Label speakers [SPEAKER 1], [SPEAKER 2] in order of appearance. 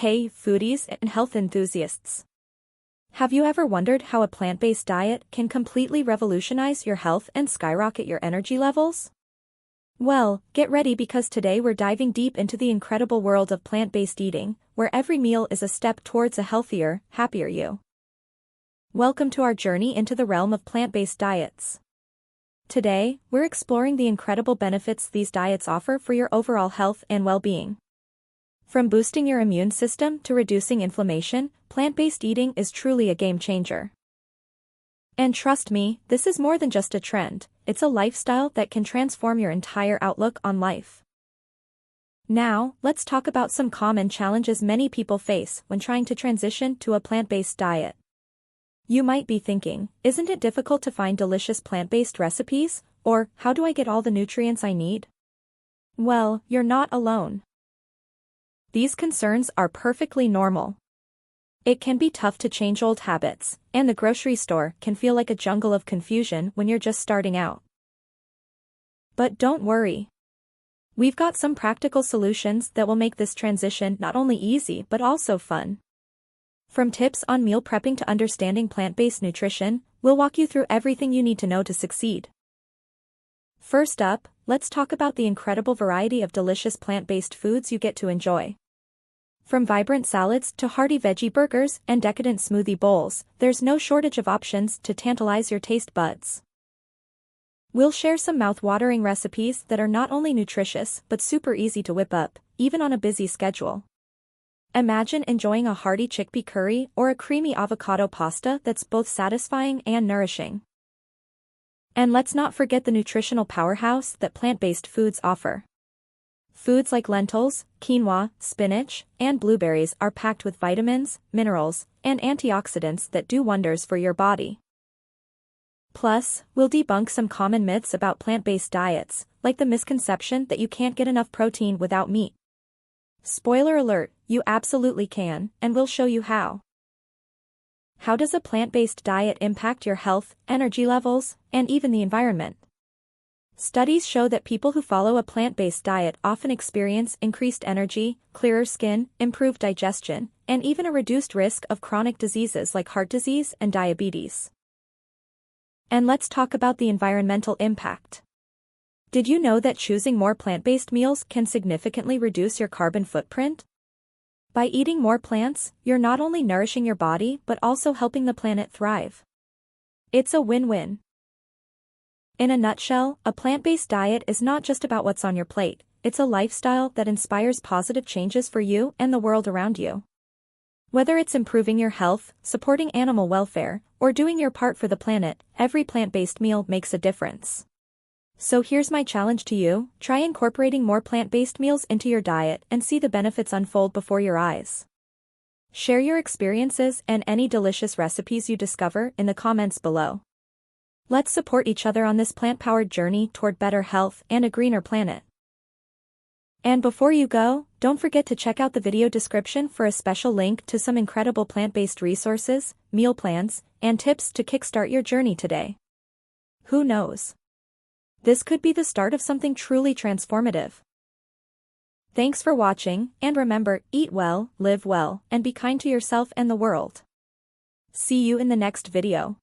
[SPEAKER 1] Hey, foodies and health enthusiasts. Have you ever wondered how a plant-based diet can completely revolutionize your health and skyrocket your energy levels? Well, get ready because today we're diving deep into the incredible world of plant-based eating, where every meal is a step towards a healthier, happier you. Welcome to our journey into the realm of plant-based diets. Today, we're exploring the incredible benefits these diets offer for your overall health and well-being. From boosting your immune system to reducing inflammation, plant-based eating is truly a game-changer. And trust me, this is more than just a trend, it's a lifestyle that can transform your entire outlook on life. Now, let's talk about some common challenges many people face when trying to transition to a plant-based diet. You might be thinking, isn't it difficult to find delicious plant-based recipes, or how do I get all the nutrients I need? Well, you're not alone. These concerns are perfectly normal. It can be tough to change old habits, and the grocery store can feel like a jungle of confusion when you're just starting out. But don't worry. We've got some practical solutions that will make this transition not only easy but also fun. From tips on meal prepping to understanding plant-based nutrition, we'll walk you through everything you need to know to succeed. First up, let's talk about the incredible variety of delicious plant-based foods you get to enjoy. From vibrant salads to hearty veggie burgers and decadent smoothie bowls, there's no shortage of options to tantalize your taste buds. We'll share some mouth-watering recipes that are not only nutritious but super easy to whip up, even on a busy schedule. Imagine enjoying a hearty chickpea curry or a creamy avocado pasta that's both satisfying and nourishing. And let's not forget the nutritional powerhouse that plant-based foods offer. Foods like lentils, quinoa, spinach, and blueberries are packed with vitamins, minerals, and antioxidants that do wonders for your body. Plus, we'll debunk some common myths about plant-based diets, like the misconception that you can't get enough protein without meat. Spoiler alert, you absolutely can, and we'll show you how. How does a plant-based diet impact your health, energy levels, and even the environment? Studies show that people who follow a plant-based diet often experience increased energy, clearer skin, improved digestion, and even a reduced risk of chronic diseases like heart disease and diabetes. And let's talk about the environmental impact. Did you know that choosing more plant-based meals can significantly reduce your carbon footprint? By eating more plants, you're not only nourishing your body but also helping the planet thrive. It's a win-win. In a nutshell, a plant-based diet is not just about what's on your plate, it's a lifestyle that inspires positive changes for you and the world around you. Whether it's improving your health, supporting animal welfare, or doing your part for the planet, every plant-based meal makes a difference. So here's my challenge to you, try incorporating more plant-based meals into your diet and see the benefits unfold before your eyes. Share your experiences and any delicious recipes you discover in the comments below. Let's support each other on this plant-powered journey toward better health and a greener planet. And before you go, don't forget to check out the video description for a special link to some incredible plant-based resources, meal plans, and tips to kickstart your journey today. Who knows? This could be the start of something truly transformative. Thanks for watching, and remember, eat well, live well, and be kind to yourself and the world. See you in the next video.